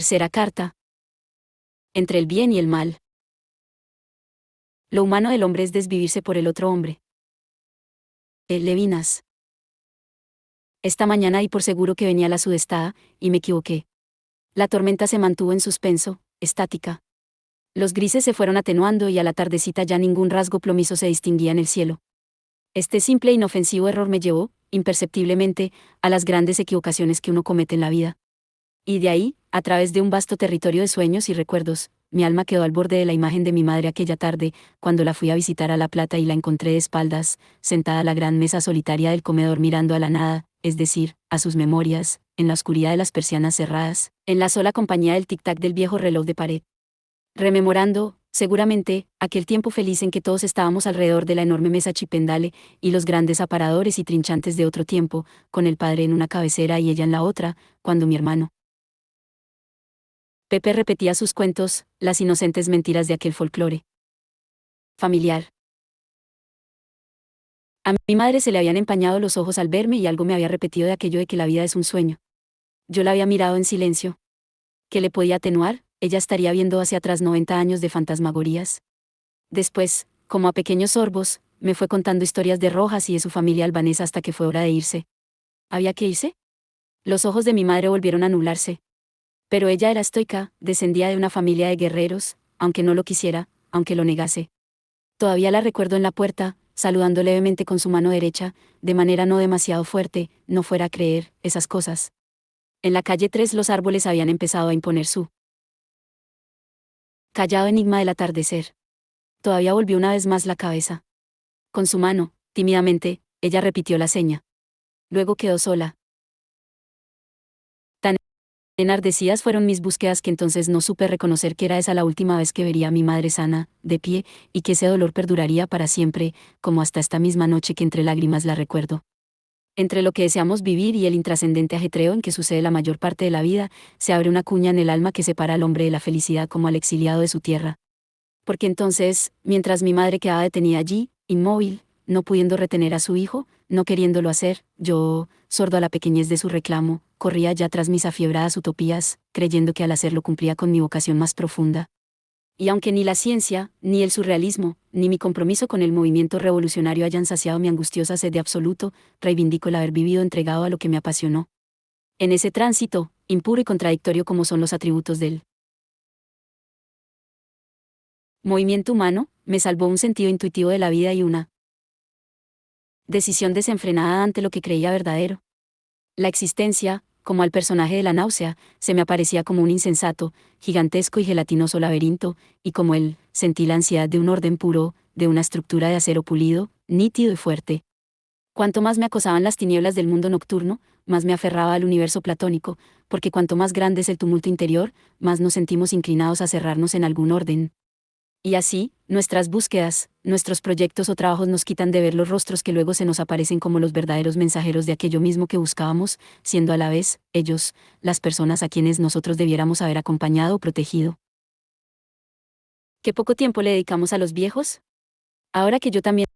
Tercera carta. Entre el bien y el mal. Lo humano del hombre es desvivirse por el otro hombre. Levinas. Esta mañana di por seguro que venía la sudestada, y me equivoqué. La tormenta se mantuvo en suspenso, estática. Los grises se fueron atenuando y a la tardecita ya ningún rasgo plomizo se distinguía en el cielo. Este simple e inofensivo error me llevó, imperceptiblemente, a las grandes equivocaciones que uno comete en la vida. Y de ahí, a través de un vasto territorio de sueños y recuerdos, mi alma quedó al borde de la imagen de mi madre aquella tarde, cuando la fui a visitar a La Plata y la encontré de espaldas, sentada a la gran mesa solitaria del comedor mirando a la nada, es decir, a sus memorias, en la oscuridad de las persianas cerradas, en la sola compañía del tic-tac del viejo reloj de pared. Rememorando, seguramente, aquel tiempo feliz en que todos estábamos alrededor de la enorme mesa chipendale, y los grandes aparadores y trinchantes de otro tiempo, con el padre en una cabecera y ella en la otra, cuando mi hermano Pepe repetía sus cuentos, las inocentes mentiras de aquel folclore familiar. A mi madre se le habían empañado los ojos al verme y algo me había repetido de aquello de que la vida es un sueño. Yo la había mirado en silencio. ¿Qué le podía atenuar? Ella estaría viendo hacia atrás 90 años de fantasmagorías. Después, como a pequeños sorbos, me fue contando historias de Rojas y de su familia albanesa hasta que fue hora de irse. ¿Había que irse? Los ojos de mi madre volvieron a nublarse. Pero ella era estoica, descendía de una familia de guerreros, aunque no lo quisiera, aunque lo negase. Todavía la recuerdo en la puerta, saludando levemente con su mano derecha, de manera no demasiado fuerte, no fuera a creer esas cosas. En la calle 3 los árboles habían empezado a imponer su callado enigma del atardecer. Todavía volvió una vez más la cabeza. Con su mano, tímidamente, ella repitió la seña. Luego quedó sola. Tan enardecidas fueron mis búsquedas que entonces no supe reconocer que era esa la última vez que vería a mi madre sana, de pie, y que ese dolor perduraría para siempre, como hasta esta misma noche que entre lágrimas la recuerdo. Entre lo que deseamos vivir y el intrascendente ajetreo en que sucede la mayor parte de la vida, se abre una cuña en el alma que separa al hombre de la felicidad como al exiliado de su tierra. Porque entonces, mientras mi madre quedaba detenida allí, inmóvil, no pudiendo retener a su hijo, no queriéndolo hacer, yo, sordo a la pequeñez de su reclamo, corría ya tras mis afiebradas utopías, creyendo que al hacerlo cumplía con mi vocación más profunda. Y aunque ni la ciencia, ni el surrealismo, ni mi compromiso con el movimiento revolucionario hayan saciado mi angustiosa sed de absoluto, reivindico el haber vivido entregado a lo que me apasionó. En ese tránsito, impuro y contradictorio como son los atributos del movimiento humano, me salvó un sentido intuitivo de la vida y una decisión desenfrenada ante lo que creía verdadero. La existencia, como al personaje de la náusea, se me aparecía como un insensato, gigantesco y gelatinoso laberinto, y como él, sentí la ansiedad de un orden puro, de una estructura de acero pulido, nítido y fuerte. Cuanto más me acosaban las tinieblas del mundo nocturno, más me aferraba al universo platónico, porque cuanto más grande es el tumulto interior, más nos sentimos inclinados a cerrarnos en algún orden. Y así, nuestras búsquedas, nuestros proyectos o trabajos nos quitan de ver los rostros que luego se nos aparecen como los verdaderos mensajeros de aquello mismo que buscábamos, siendo a la vez, ellos, las personas a quienes nosotros debiéramos haber acompañado o protegido. ¿Qué poco tiempo le dedicamos a los viejos? Ahora que yo también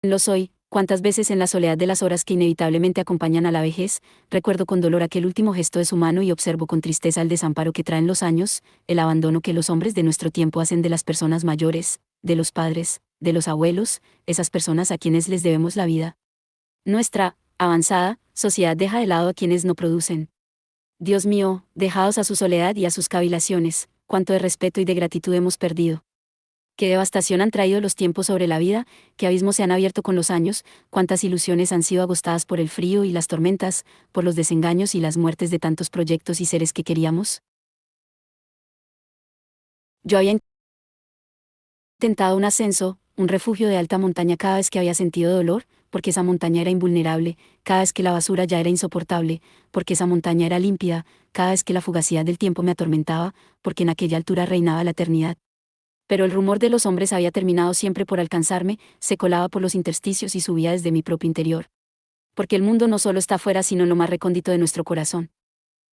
lo soy, cuántas veces en la soledad de las horas que inevitablemente acompañan a la vejez, recuerdo con dolor aquel último gesto de su mano y observo con tristeza el desamparo que traen los años, el abandono que los hombres de nuestro tiempo hacen de las personas mayores, de los padres, de los abuelos, esas personas a quienes les debemos la vida. Nuestra avanzada sociedad deja de lado a quienes no producen. Dios mío, dejados a su soledad y a sus cavilaciones, cuánto de respeto y de gratitud hemos perdido. Qué devastación han traído los tiempos sobre la vida, qué abismos se han abierto con los años, cuántas ilusiones han sido agostadas por el frío y las tormentas, por los desengaños y las muertes de tantos proyectos y seres que queríamos. Yo había intentado un ascenso, un refugio de alta montaña cada vez que había sentido dolor, porque esa montaña era invulnerable, cada vez que la basura ya era insoportable, porque esa montaña era límpida, cada vez que la fugacidad del tiempo me atormentaba, porque en aquella altura reinaba la eternidad. Pero el rumor de los hombres había terminado siempre por alcanzarme, se colaba por los intersticios y subía desde mi propio interior. Porque el mundo no solo está afuera sino en lo más recóndito de nuestro corazón.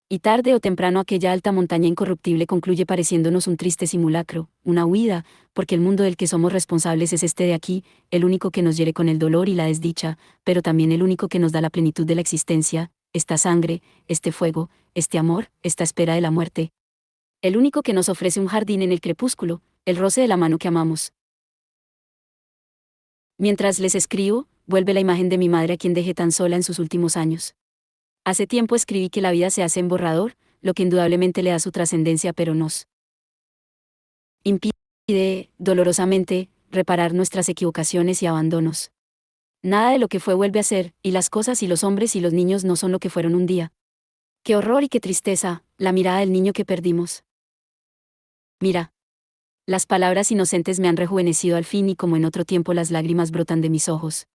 Y tarde o temprano aquella alta montaña incorruptible concluye pareciéndonos un triste simulacro, una huida, porque el mundo del que somos responsables es este de aquí, el único que nos hiere con el dolor y la desdicha, pero también el único que nos da la plenitud de la existencia, esta sangre, este fuego, este amor, esta espera de la muerte. El único que nos ofrece un jardín en el crepúsculo, el roce de la mano que amamos. Mientras les escribo, vuelve la imagen de mi madre a quien dejé tan sola en sus últimos años. Hace tiempo escribí que la vida se hace en borrador, lo que indudablemente le da su trascendencia, pero nos impide, dolorosamente, reparar nuestras equivocaciones y abandonos. Nada de lo que fue vuelve a ser, y las cosas y los hombres y los niños no son lo que fueron un día. Qué horror y qué tristeza, la mirada del niño que perdimos. Mira. Las palabras inocentes me han rejuvenecido al fin y como en otro tiempo las lágrimas brotan de mis ojos.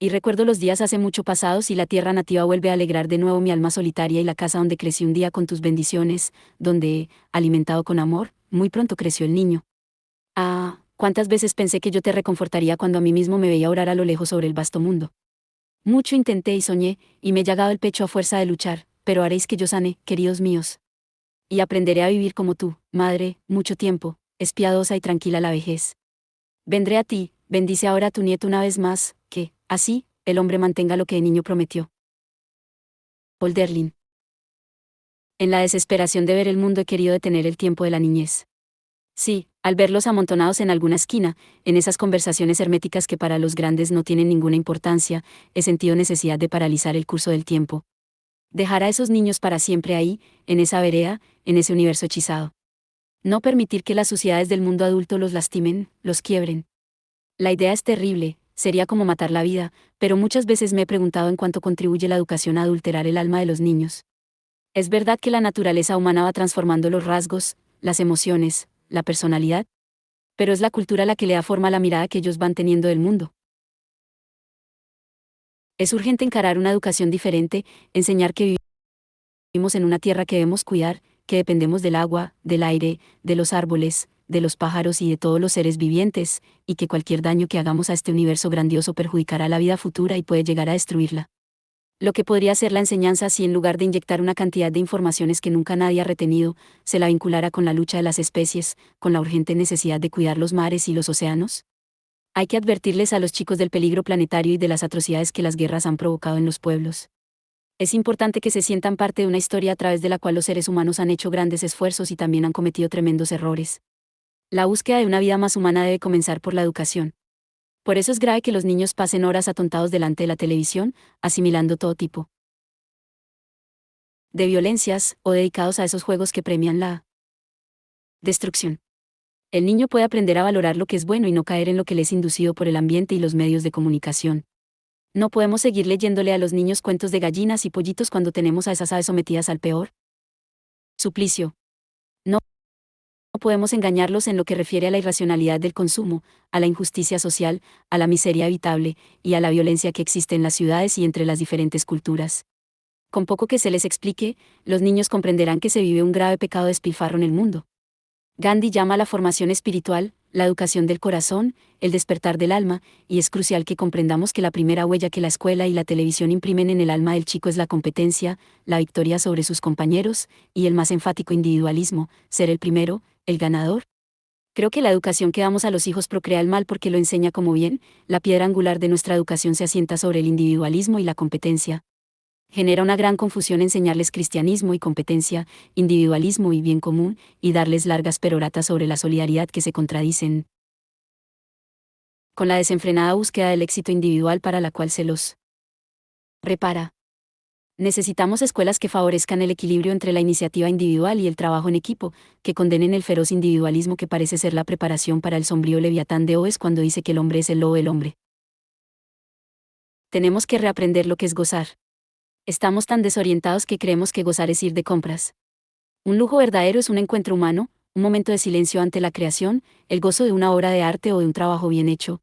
Y recuerdo los días hace mucho pasados y la tierra nativa vuelve a alegrar de nuevo mi alma solitaria y la casa donde crecí un día con tus bendiciones, donde, alimentado con amor, muy pronto creció el niño. Ah, cuántas veces pensé que yo te reconfortaría cuando a mí mismo me veía orar a lo lejos sobre el vasto mundo. Mucho intenté y soñé, y me he llagado el pecho a fuerza de luchar, pero haréis que yo sane, queridos míos. Y aprenderé a vivir como tú, madre, mucho tiempo, es piadosa y tranquila la vejez. Vendré a ti, bendice ahora a tu nieto una vez más, que, así, el hombre mantenga lo que de niño prometió. Olderlin. En la desesperación de ver el mundo he querido detener el tiempo de la niñez. Sí, al verlos amontonados en alguna esquina, en esas conversaciones herméticas que para los grandes no tienen ninguna importancia, he sentido necesidad de paralizar el curso del tiempo. Dejar a esos niños para siempre ahí, en esa vereda, en ese universo hechizado. No permitir que las suciedades del mundo adulto los lastimen, los quiebren. La idea es terrible, sería como matar la vida, pero muchas veces me he preguntado en cuánto contribuye la educación a adulterar el alma de los niños. Es verdad que la naturaleza humana va transformando los rasgos, las emociones, la personalidad, pero es la cultura la que le da forma a la mirada que ellos van teniendo del mundo. Es urgente encarar una educación diferente, enseñar que vivimos en una tierra que debemos cuidar, que dependemos del agua, del aire, de los árboles, de los pájaros y de todos los seres vivientes, y que cualquier daño que hagamos a este universo grandioso perjudicará la vida futura y puede llegar a destruirla. Lo que podría ser la enseñanza si en lugar de inyectar una cantidad de informaciones que nunca nadie ha retenido, se la vinculara con la lucha de las especies, con la urgente necesidad de cuidar los mares y los océanos. Hay que advertirles a los chicos del peligro planetario y de las atrocidades que las guerras han provocado en los pueblos. Es importante que se sientan parte de una historia a través de la cual los seres humanos han hecho grandes esfuerzos y también han cometido tremendos errores. La búsqueda de una vida más humana debe comenzar por la educación. Por eso es grave que los niños pasen horas atontados delante de la televisión, asimilando todo tipo de violencias, o dedicados a esos juegos que premian la destrucción. El niño puede aprender a valorar lo que es bueno y no caer en lo que le es inducido por el ambiente y los medios de comunicación. No podemos seguir leyéndole a los niños cuentos de gallinas y pollitos cuando tenemos a esas aves sometidas al peor suplicio. No podemos engañarlos en lo que refiere a la irracionalidad del consumo, a la injusticia social, a la miseria evitable, y a la violencia que existe en las ciudades y entre las diferentes culturas. Con poco que se les explique, los niños comprenderán que se vive un grave pecado de despilfarro en el mundo. Gandhi llama a la formación espiritual, la educación del corazón, el despertar del alma, y es crucial que comprendamos que la primera huella que la escuela y la televisión imprimen en el alma del chico es la competencia, la victoria sobre sus compañeros, y el más enfático individualismo, ser el primero, el ganador. Creo que la educación que damos a los hijos procrea el mal porque lo enseña como bien, la piedra angular de nuestra educación se asienta sobre el individualismo y la competencia. Genera una gran confusión enseñarles cristianismo y competencia, individualismo y bien común, y darles largas peroratas sobre la solidaridad que se contradicen con la desenfrenada búsqueda del éxito individual para la cual se los repara. Necesitamos escuelas que favorezcan el equilibrio entre la iniciativa individual y el trabajo en equipo, que condenen el feroz individualismo que parece ser la preparación para el sombrío Leviatán de Oes cuando dice que el hombre es el lobo del hombre. Tenemos que reaprender lo que es gozar. Estamos tan desorientados que creemos que gozar es ir de compras. Un lujo verdadero es un encuentro humano, un momento de silencio ante la creación, el gozo de una obra de arte o de un trabajo bien hecho.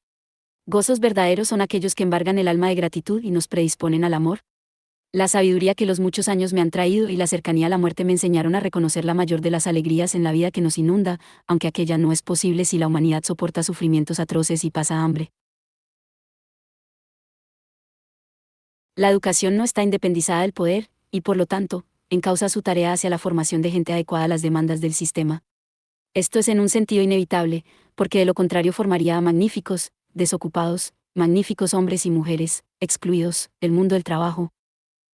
Gozos verdaderos son aquellos que embargan el alma de gratitud y nos predisponen al amor. La sabiduría que los muchos años me han traído y la cercanía a la muerte me enseñaron a reconocer la mayor de las alegrías en la vida que nos inunda, aunque aquella no es posible si la humanidad soporta sufrimientos atroces y pasa hambre. La educación no está independizada del poder, y por lo tanto, encausa su tarea hacia la formación de gente adecuada a las demandas del sistema. Esto es en un sentido inevitable, porque de lo contrario formaría a magníficos, desocupados, magníficos hombres y mujeres, excluidos, del mundo del trabajo.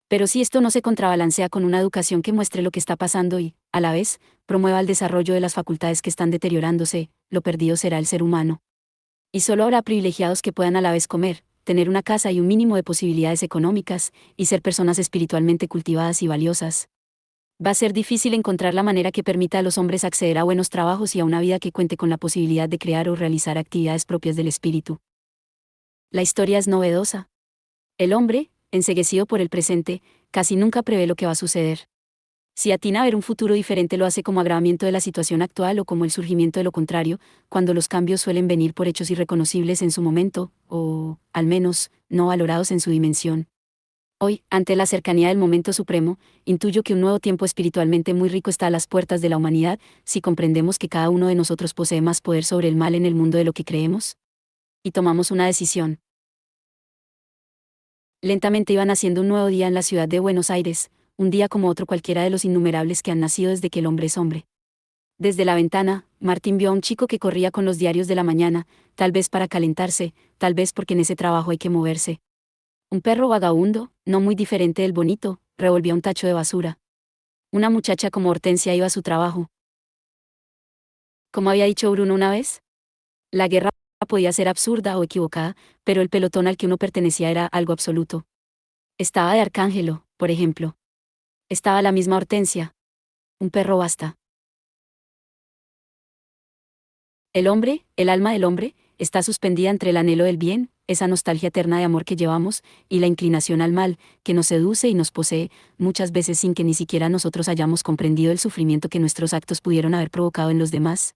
Pero si esto no se contrabalancea con una educación que muestre lo que está pasando y, a la vez, promueva el desarrollo de las facultades que están deteriorándose, lo perdido será el ser humano. Y solo habrá privilegiados que puedan a la vez comer, tener una casa y un mínimo de posibilidades económicas, y ser personas espiritualmente cultivadas y valiosas. Va a ser difícil encontrar la manera que permita a los hombres acceder a buenos trabajos y a una vida que cuente con la posibilidad de crear o realizar actividades propias del espíritu. La historia es novedosa. El hombre, enceguecido por el presente, casi nunca prevé lo que va a suceder. Si atina a ver un futuro diferente lo hace como agravamiento de la situación actual o como el surgimiento de lo contrario, cuando los cambios suelen venir por hechos irreconocibles en su momento, o, al menos, no valorados en su dimensión. Hoy, ante la cercanía del momento supremo, intuyo que un nuevo tiempo espiritualmente muy rico está a las puertas de la humanidad, si comprendemos que cada uno de nosotros posee más poder sobre el mal en el mundo de lo que creemos. Y tomamos una decisión. Lentamente iba naciendo un nuevo día en la ciudad de Buenos Aires, un día como otro cualquiera de los innumerables que han nacido desde que el hombre es hombre. Desde la ventana, Martín vio a un chico que corría con los diarios de la mañana, tal vez para calentarse, tal vez porque en ese trabajo hay que moverse. Un perro vagabundo, no muy diferente del bonito, revolvía un tacho de basura. Una muchacha como Hortensia iba a su trabajo. Como había dicho Bruno una vez, la guerra podía ser absurda o equivocada, pero el pelotón al que uno pertenecía era algo absoluto. Estaba de Arcángelo, por ejemplo. Estaba la misma Hortensia. Un perro basta. El hombre, el alma del hombre, está suspendida entre el anhelo del bien, esa nostalgia eterna de amor que llevamos, y la inclinación al mal, que nos seduce y nos posee, muchas veces sin que ni siquiera nosotros hayamos comprendido el sufrimiento que nuestros actos pudieron haber provocado en los demás.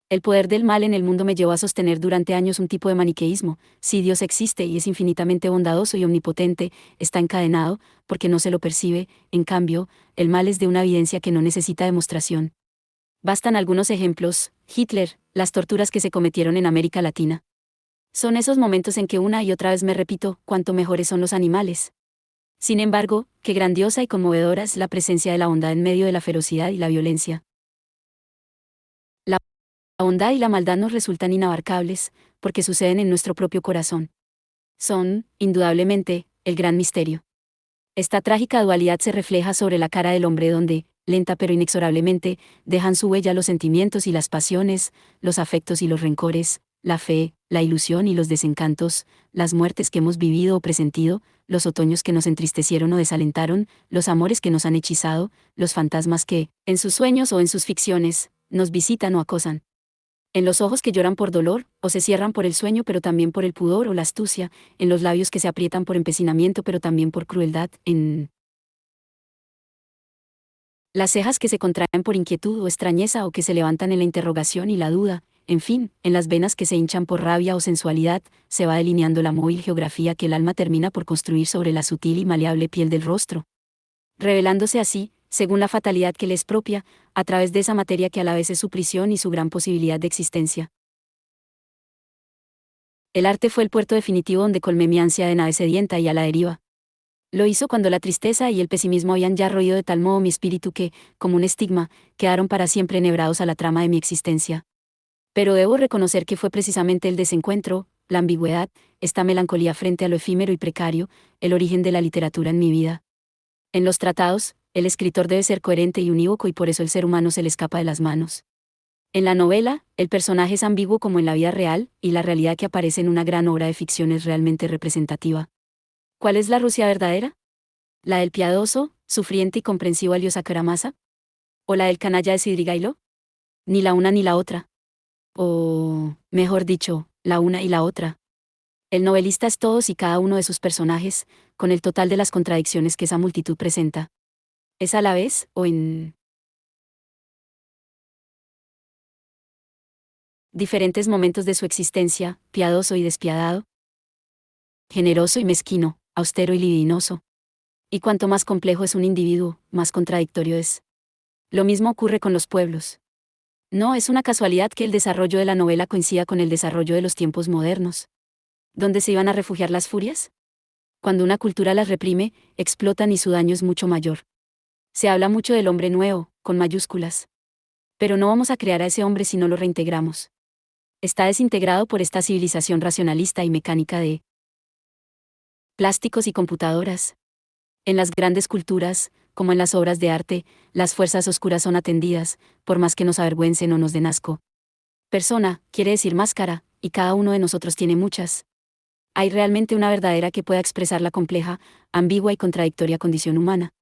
El poder del mal en el mundo me llevó a sostener durante años un tipo de maniqueísmo: si Dios existe y es infinitamente bondadoso y omnipotente, está encadenado, porque no se lo percibe. En cambio, el mal es de una evidencia que no necesita demostración. Bastan algunos ejemplos: Hitler, las torturas que se cometieron en América Latina. Son esos momentos en que una y otra vez me repito, cuánto mejores son los animales. Sin embargo, qué grandiosa y conmovedora es la presencia de la bondad en medio de la ferocidad y la violencia. La bondad y la maldad nos resultan inabarcables, porque suceden en nuestro propio corazón. Son, indudablemente, el gran misterio. Esta trágica dualidad se refleja sobre la cara del hombre donde, lenta pero inexorablemente, dejan su huella los sentimientos y las pasiones, los afectos y los rencores, la fe, la ilusión y los desencantos, las muertes que hemos vivido o presentido, los otoños que nos entristecieron o desalentaron, los amores que nos han hechizado, los fantasmas que, en sus sueños o en sus ficciones, nos visitan o acosan. En los ojos que lloran por dolor, o se cierran por el sueño pero también por el pudor o la astucia, en los labios que se aprietan por empecinamiento pero también por crueldad, en las cejas que se contraen por inquietud o extrañeza o que se levantan en la interrogación y la duda, en fin, en las venas que se hinchan por rabia o sensualidad, se va delineando la móvil geografía que el alma termina por construir sobre la sutil y maleable piel del rostro, revelándose así, según la fatalidad que le es propia, a través de esa materia que a la vez es su prisión y su gran posibilidad de existencia. El arte fue el puerto definitivo donde colmé mi ansia de nave sedienta y a la deriva. Lo hizo cuando la tristeza y el pesimismo habían ya roído de tal modo mi espíritu que, como un estigma, quedaron para siempre enhebrados a la trama de mi existencia. Pero debo reconocer que fue precisamente el desencuentro, la ambigüedad, esta melancolía frente a lo efímero y precario, el origen de la literatura en mi vida. En los tratados, el escritor debe ser coherente y unívoco y por eso el ser humano se le escapa de las manos. En la novela, el personaje es ambiguo como en la vida real, y la realidad que aparece en una gran obra de ficción es realmente representativa. ¿Cuál es la Rusia verdadera? ¿La del piadoso, sufriente y comprensivo Aliosa Karamazov? ¿O la del canalla de Svidrigailo? Ni la una ni la otra. O, mejor dicho, la una y la otra. El novelista es todos y cada uno de sus personajes, con el total de las contradicciones que esa multitud presenta. Es a la vez, o en diferentes momentos de su existencia, piadoso y despiadado, generoso y mezquino, austero y libidinoso. Y cuanto más complejo es un individuo, más contradictorio es. Lo mismo ocurre con los pueblos. No es una casualidad que el desarrollo de la novela coincida con el desarrollo de los tiempos modernos. ¿Dónde se iban a refugiar las furias? Cuando una cultura las reprime, explotan y su daño es mucho mayor. Se habla mucho del hombre nuevo, con mayúsculas. Pero no vamos a crear a ese hombre si no lo reintegramos. Está desintegrado por esta civilización racionalista y mecánica de plásticos y computadoras. En las grandes culturas, como en las obras de arte, las fuerzas oscuras son atendidas, por más que nos avergüencen o nos den asco. Persona, quiere decir máscara, y cada uno de nosotros tiene muchas. ¿Hay realmente una verdadera que pueda expresar la compleja, ambigua y contradictoria condición humana?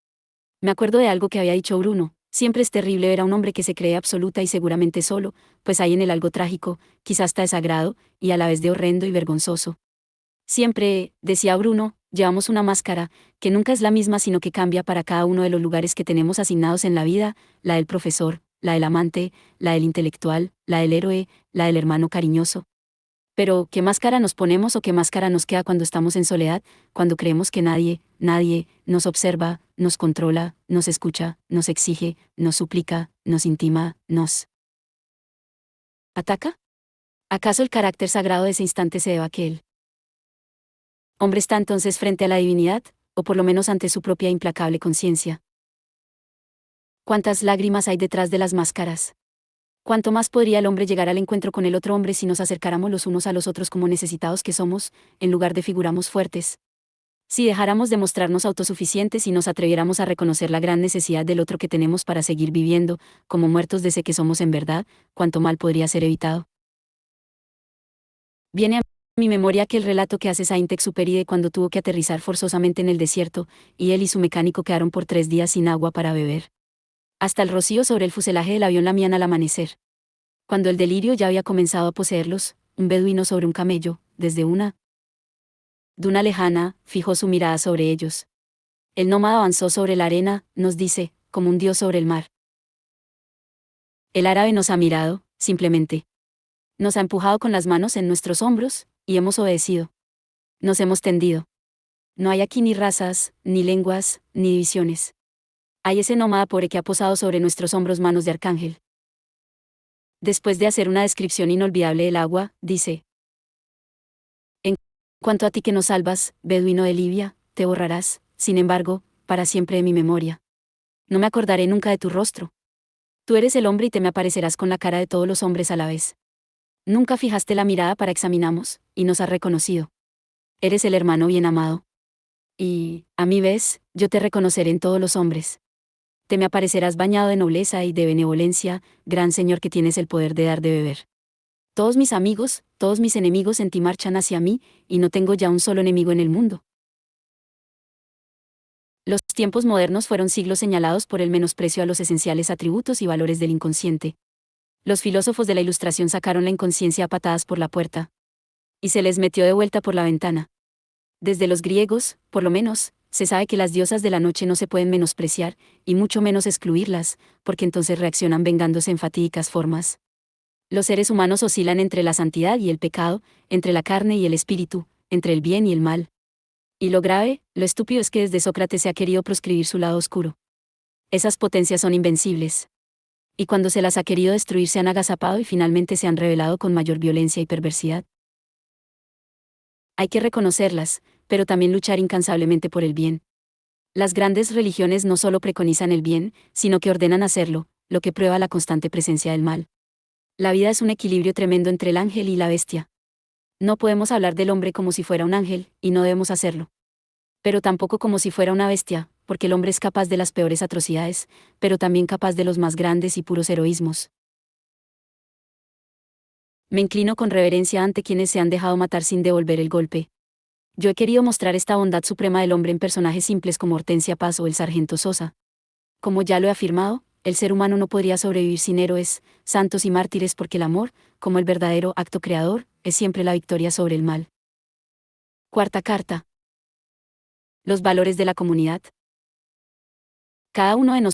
Me acuerdo de algo que había dicho Bruno: siempre es terrible ver a un hombre que se cree absoluta y seguramente solo, pues hay en él algo trágico, quizás hasta de sagrado, y a la vez de horrendo y vergonzoso. Siempre, decía Bruno, llevamos una máscara, que nunca es la misma sino que cambia para cada uno de los lugares que tenemos asignados en la vida: la del profesor, la del amante, la del intelectual, la del héroe, la del hermano cariñoso. Pero, ¿qué máscara nos ponemos o qué máscara nos queda cuando estamos en soledad, cuando creemos que nadie, nos observa, nos controla, nos escucha, nos exige, nos suplica, nos intima, nos ataca? ¿Acaso el carácter sagrado de ese instante se deba a que él hombre está entonces frente a la divinidad, o por lo menos ante su propia implacable conciencia? ¿Cuántas lágrimas hay detrás de las máscaras? ¿Cuánto más podría el hombre llegar al encuentro con el otro hombre si nos acercáramos los unos a los otros como necesitados que somos, en lugar de figuramos fuertes? Si dejáramos de mostrarnos autosuficientes y nos atreviéramos a reconocer la gran necesidad del otro que tenemos para seguir viviendo, como muertos de sé que somos en verdad, cuánto mal podría ser evitado. Viene a mi memoria aquel relato que hace Saint-Exupéry de cuando tuvo que aterrizar forzosamente en el desierto, y él y su mecánico quedaron por 3 días sin agua para beber. Hasta el rocío sobre el fuselaje del avión lamían al amanecer. Cuando el delirio ya había comenzado a poseerlos, un beduino sobre un camello, desde una duna lejana, fijó su mirada sobre ellos. El nómada avanzó sobre la arena, nos dice, como un dios sobre el mar. El árabe nos ha mirado, simplemente. Nos ha empujado con las manos en nuestros hombros, y hemos obedecido. Nos hemos tendido. No hay aquí ni razas, ni lenguas, ni divisiones. Hay ese nómada pobre que ha posado sobre nuestros hombros manos de arcángel. Después de hacer una descripción inolvidable del agua, dice: en cuanto a ti que nos salvas, beduino de Libia, te borrarás, sin embargo, para siempre de mi memoria. No me acordaré nunca de tu rostro. Tú eres el hombre y te me aparecerás con la cara de todos los hombres a la vez. Nunca fijaste la mirada para examinarnos, y nos has reconocido. Eres el hermano bien amado. Y, a mi vez, yo te reconoceré en todos los hombres. Te me aparecerás bañado de nobleza y de benevolencia, gran Señor que tienes el poder de dar de beber. Todos mis amigos, todos mis enemigos en ti marchan hacia mí, y no tengo ya un solo enemigo en el mundo. Los tiempos modernos fueron siglos señalados por el menosprecio a los esenciales atributos y valores del inconsciente. Los filósofos de la Ilustración sacaron la inconsciencia a patadas por la puerta. Y se les metió de vuelta por la ventana. Desde los griegos, por lo menos, se sabe que las diosas de la noche no se pueden menospreciar, y mucho menos excluirlas, porque entonces reaccionan vengándose en fatídicas formas. Los seres humanos oscilan entre la santidad y el pecado, entre la carne y el espíritu, entre el bien y el mal. Y lo grave, lo estúpido es que desde Sócrates se ha querido proscribir su lado oscuro. Esas potencias son invencibles. Y cuando se las ha querido destruir se han agazapado y finalmente se han revelado con mayor violencia y perversidad. Hay que reconocerlas, pero también luchar incansablemente por el bien. Las grandes religiones no solo preconizan el bien, sino que ordenan hacerlo, lo que prueba la constante presencia del mal. La vida es un equilibrio tremendo entre el ángel y la bestia. No podemos hablar del hombre como si fuera un ángel, y no debemos hacerlo. Pero tampoco como si fuera una bestia, porque el hombre es capaz de las peores atrocidades, pero también capaz de los más grandes y puros heroísmos. Me inclino con reverencia ante quienes se han dejado matar sin devolver el golpe. Yo he querido mostrar esta bondad suprema del hombre en personajes simples como Hortensia Paz o el sargento Sosa. Como ya lo he afirmado, el ser humano no podría sobrevivir sin héroes, santos y mártires porque el amor, como el verdadero acto creador, es siempre la victoria sobre el mal. Cuarta carta. Los valores de la comunidad. Cada uno de nosotros